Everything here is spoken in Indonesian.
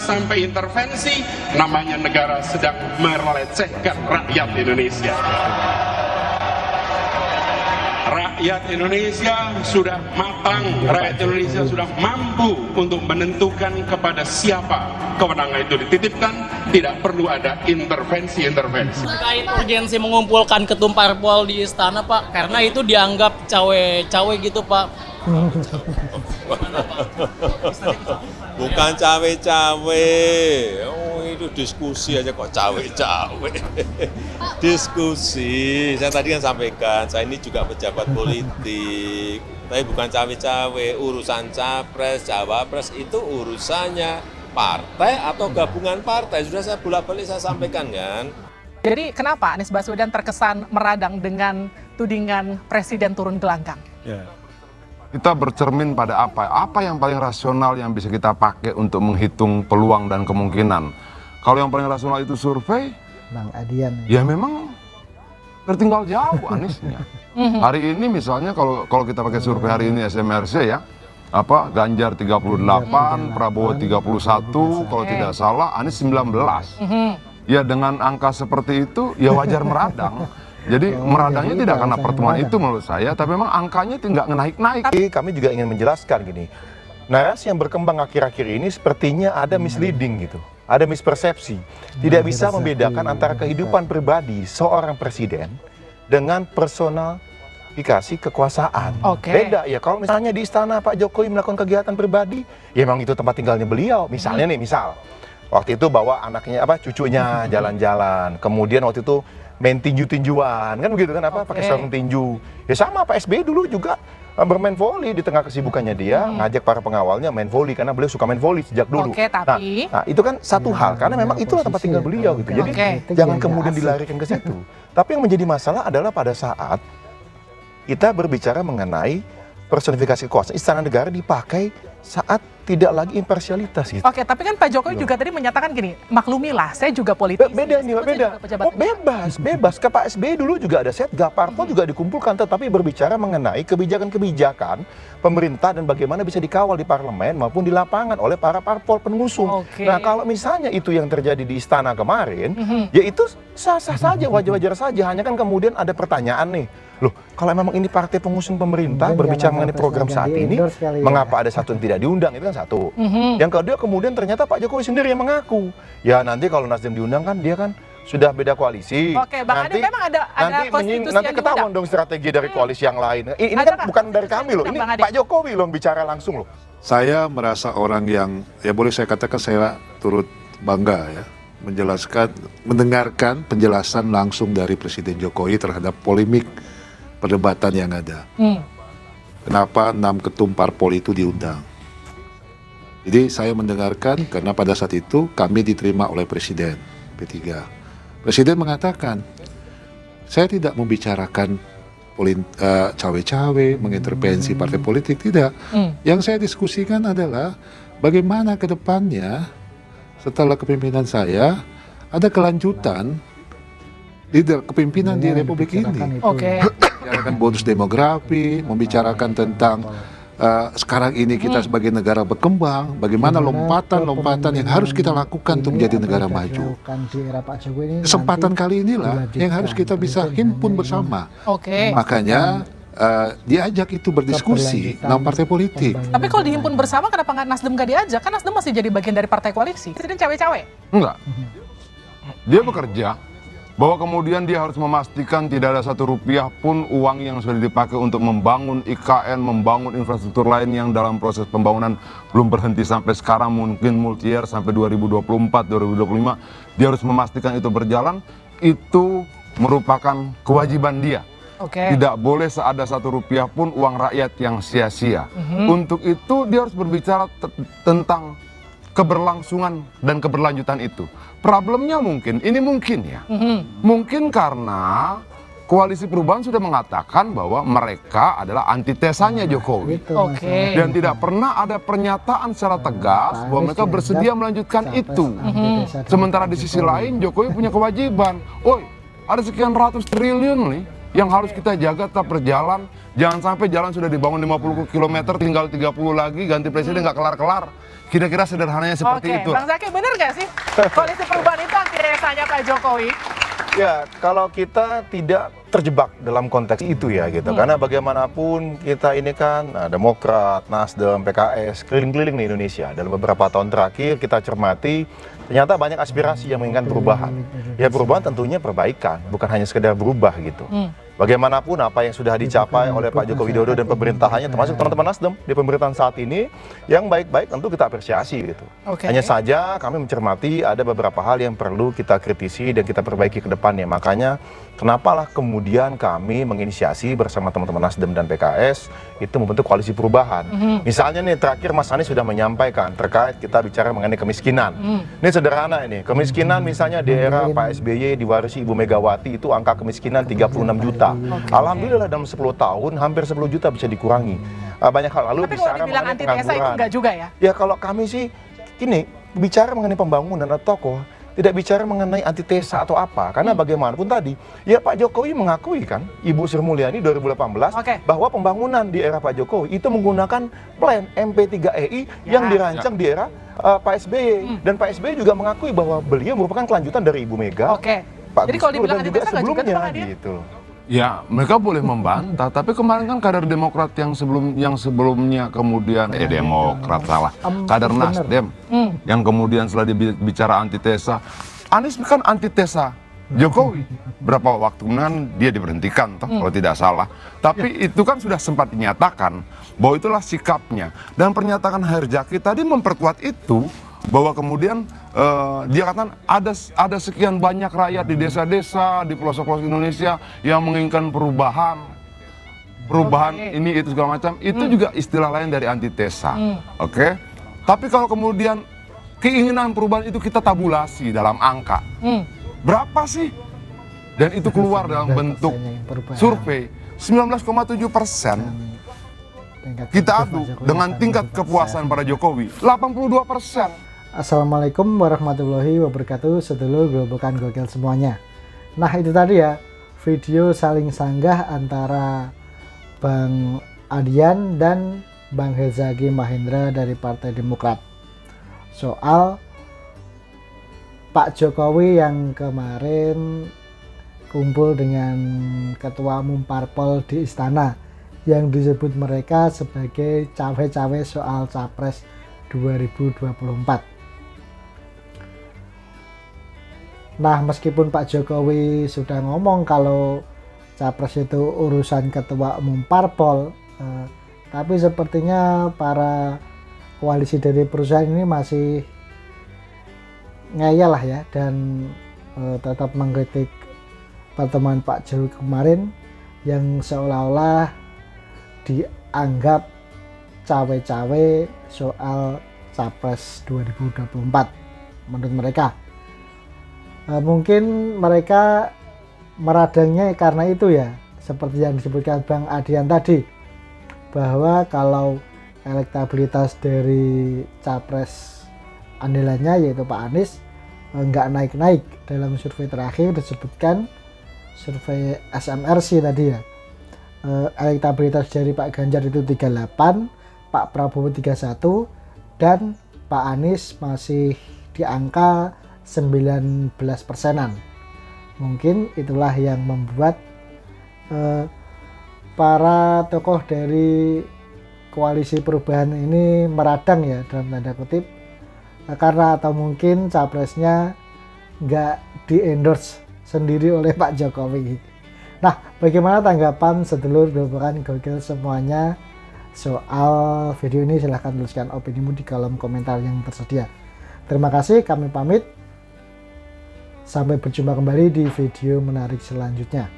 sampai intervensi, namanya negara sedang melecehkan rakyat Indonesia. Rakyat Indonesia sudah matang, rakyat Indonesia sudah mampu untuk menentukan kepada siapa kewenangan itu dititipkan, tidak perlu ada intervensi-intervensi. Terkait urgensi mengumpulkan ketum parpol di istana, Pak, karena itu dianggap cawe-cawe gitu, Pak. Bukan cawe-cawe, oh itu diskusi aja kok cawe-cawe. Diskusi, saya tadi kan sampaikan, saya ini juga pejabat politik, tapi bukan cawe-cawe. Urusan capres, cawapres itu urusannya partai atau gabungan partai. Sudah saya bolak-balik saya sampaikan kan. Jadi kenapa Anies Baswedan terkesan meradang dengan tudingan presiden turun gelanggang? Ya. Kita bercermin pada apa yang paling rasional yang bisa kita pakai untuk menghitung peluang dan kemungkinan. Kalau yang paling rasional itu survei, Bang Adian. ya memang tertinggal jauh Aniesnya. Hari ini misalnya kalau kita pakai survei hari ini SMRC ya, Ganjar 38, Prabowo 31, kalau tidak salah Anies 19. Ya dengan angka seperti itu ya wajar meradang. Jadi meradangnya tidak karena pertemuan itu menurut saya, tapi memang angkanya tidak naik-naik. Kami juga ingin menjelaskan gini, narasi yang berkembang akhir-akhir ini sepertinya ada misleading gitu, ada mispersepsi. Tidak bisa membedakan antara kehidupan pribadi seorang presiden dengan personifikasi kekuasaan. Beda ya, kalau misalnya di istana Pak Jokowi melakukan kegiatan pribadi, ya memang itu tempat tinggalnya beliau. Misalnya nih, waktu itu bawa anaknya, cucunya jalan-jalan, kemudian waktu itu main tinju-tinjuan, kan begitu kan, pakai sarung tinju. Ya sama Pak SBY dulu juga bermain voli di tengah kesibukannya dia, ngajak para pengawalnya main voli karena beliau suka main voli sejak dulu. Tapi nah itu kan satu hal, karena memang itulah tempat tinggal beliau gitu. Jadi jangan kemudian dilarikan ke situ. Tapi yang menjadi masalah adalah pada saat kita berbicara mengenai personifikasi kekuasaan, istana negara dipakai saat tidak lagi imparsialitas gitu. Tapi kan Pak Jokowi juga tadi menyatakan gini, maklumilah, saya juga politisi. Beda nih, beda. Bebas. Ke Pak SBY dulu juga ada setgap, parpol juga dikumpulkan, tetapi berbicara mengenai kebijakan-kebijakan pemerintah dan bagaimana bisa dikawal di parlemen maupun di lapangan oleh para parpol pengusung. Nah, kalau misalnya itu yang terjadi di istana kemarin, ya itu sah-sah saja, wajar-wajar saja. Hanya kan kemudian ada pertanyaan nih, loh, kalau memang ini partai pengusung pemerintah berbicara mengenai program saat ini, mengapa ada satu yang tidak diundang? Itu kan satu. Yang kedua, kemudian ternyata Pak Jokowi sendiri yang mengaku, ya nanti kalau Nasdem diundang kan dia kan sudah beda koalisi. Bang Ade, memang ada konstitusi nanti ketahuan dong strategi dari koalisi yang lain. Ini kan bukan dari kami loh, ini Pak Jokowi loh bicara langsung loh. Saya merasa orang yang, ya boleh saya katakan saya turut bangga ya, mendengarkan penjelasan langsung dari Presiden Jokowi terhadap polemik perdebatan yang ada. Kenapa 6 ketum parpol itu diundang? Jadi saya mendengarkan karena pada saat itu kami diterima oleh Presiden P3. Presiden mengatakan, saya tidak membicarakan cawe-cawe, mengintervensi partai politik, tidak. Yang saya diskusikan adalah bagaimana ke depannya setelah kepemimpinan saya ada kelanjutan di kepemimpinan di Republik ini. Membicarakan bonus demografi, membicarakan tentang sekarang ini kita sebagai negara berkembang, bagaimana lompatan-lompatan yang harus kita lakukan untuk menjadi negara maju. Kesempatan kali inilah yang harus kita bisa himpun bersama. Makanya diajak itu berdiskusi 6 partai politik. Tapi kalau dihimpun bersama, kenapa nggak Nasdem nggak diajak? Kan Nasdem masih jadi bagian dari partai koalisi. Presiden cawe-cawe? Enggak. Dia bekerja bahwa kemudian dia harus memastikan tidak ada Rp1 pun uang yang sudah dipakai untuk membangun IKN, membangun infrastruktur lain yang dalam proses pembangunan belum berhenti sampai sekarang, mungkin multi-year sampai 2024, 2025. Dia harus memastikan itu berjalan, itu merupakan kewajiban dia. Tidak boleh ada Rp1 pun uang rakyat yang sia-sia. Untuk itu dia harus berbicara tentang keberlangsungan dan keberlanjutan itu. Problemnya mungkin ya. Mungkin karena Koalisi Perubahan sudah mengatakan bahwa mereka adalah antitesanya Jokowi. Dan tidak pernah ada pernyataan secara tegas bahwa mereka bersedia melanjutkan itu. Sementara di sisi lain Jokowi punya kewajiban. Ada sekian ratus triliun nih yang harus kita jaga tetap berjalan. Jangan sampai jalan sudah dibangun 50 km, tinggal 30 lagi, ganti presiden nggak kelar-kelar. Kira-kira sederhananya seperti itu. Bang Zaki, bener nggak sih koalisi perubahan itu anti-tesanya Pak Jokowi? Ya, kalau kita tidak terjebak dalam konteks itu ya gitu. Karena bagaimanapun kita ini kan Demokrat, Nasdem, PKS, keliling-keliling di Indonesia. Dalam beberapa tahun terakhir kita cermati, ternyata banyak aspirasi yang menginginkan perubahan. Ya perubahan tentunya perbaikan, bukan hanya sekedar berubah gitu. Bagaimanapun apa yang sudah dicapai oleh Pak Joko Widodo dan pemerintahannya, termasuk teman-teman Nasdem di pemerintahan saat ini, yang baik-baik tentu kita apresiasi gitu. Hanya saja kami mencermati ada beberapa hal yang perlu kita kritisi dan kita perbaiki ke depannya. Makanya kenapalah kemudian kami menginisiasi bersama teman-teman Nasdem dan PKS itu membentuk koalisi perubahan. Misalnya nih terakhir Mas Anies sudah menyampaikan terkait kita bicara mengenai kemiskinan. Ini sederhana ini, kemiskinan misalnya di era Pak SBY diwarisi Ibu Megawati itu angka kemiskinan 36 juta. Alhamdulillah dalam 10 tahun hampir 10 juta bisa dikurangi. Banyak hal lalu Tapi kalau dibilang anti-tesa itu enggak juga ya? Ya kalau kami sih gini, bicara mengenai pembangunan atau tokoh, tidak bicara mengenai antitesa atau apa. Karena bagaimanapun tadi, ya Pak Jokowi mengakui kan, Ibu Sri Mulyani 2018, bahwa pembangunan di era Pak Jokowi itu menggunakan plan MP3EI yang dirancang di era Pak SBY. Dan Pak SBY juga mengakui bahwa beliau merupakan kelanjutan dari Ibu Mega, Pak Jadi kalau Gus Dur, dibilang dan juga antitesa nggak juga tuh sebelumnya Bang Adian? gitu. Ya, mereka boleh membantah, tapi kemarin kan kader Demokrat yang sebelumnya kemudian Demokrat salah, kader Nasdem yang kemudian setelah dibicara antitesa, Anies kan antitesa Jokowi. Berapa waktu kemudian dia diberhentikan toh kalau tidak salah. Tapi itu kan sudah sempat dinyatakan bahwa itulah sikapnya, dan pernyataan Herzaki tadi memperkuat itu. Bahwa kemudian dia katakan ada sekian banyak rakyat di desa-desa, di pelosok-pelosok Indonesia yang menginginkan perubahan ini itu segala macam. Itu juga istilah lain dari antitesa. Oke? Tapi kalau kemudian keinginan perubahan itu kita tabulasi dalam angka, berapa sih? Dan itu keluar dalam bentuk survei 19,7%. Kita adu dengan tingkat kepuasan pada Jokowi 82%. Assalamualaikum warahmatullahi wabarakatuh, sedulur gerobokan gokil semuanya. Nah itu tadi ya, video saling sanggah antara Bang Adian dan Bang Herzaki Mahendra dari Partai Demokrat soal Pak Jokowi yang kemarin kumpul dengan Ketua Umum Parpol di Istana yang disebut mereka sebagai cawe-cawe soal Capres 2024. Nah, meskipun Pak Jokowi sudah ngomong kalau Capres itu urusan Ketua Umum Parpol, tapi sepertinya para koalisi dari perusahaan ini masih ngeyel lah ya, dan tetap mengkritik pertemuan Pak Jokowi kemarin yang seolah-olah dianggap cawe-cawe soal Capres 2024 menurut mereka. Mungkin mereka meradangnya karena itu ya, seperti yang disebutkan Bang Adian tadi, bahwa kalau elektabilitas dari Capres andalannya yaitu Pak Anies nggak naik-naik. Dalam survei terakhir disebutkan, survei SMRC tadi ya, elektabilitas dari Pak Ganjar itu 38, Pak Prabowo 31, dan Pak Anies masih di angka 19%-an. Mungkin itulah yang membuat para tokoh dari koalisi perubahan ini meradang ya dalam tanda kutip, karena atau mungkin capresnya nggak di-endorse sendiri oleh Pak Jokowi. Nah, bagaimana tanggapan sedulur gerobokan gokil semuanya soal video ini? Silahkan tuliskan opinimu di kolom komentar yang tersedia. Terima kasih, kami pamit. Sampai berjumpa kembali di video menarik selanjutnya.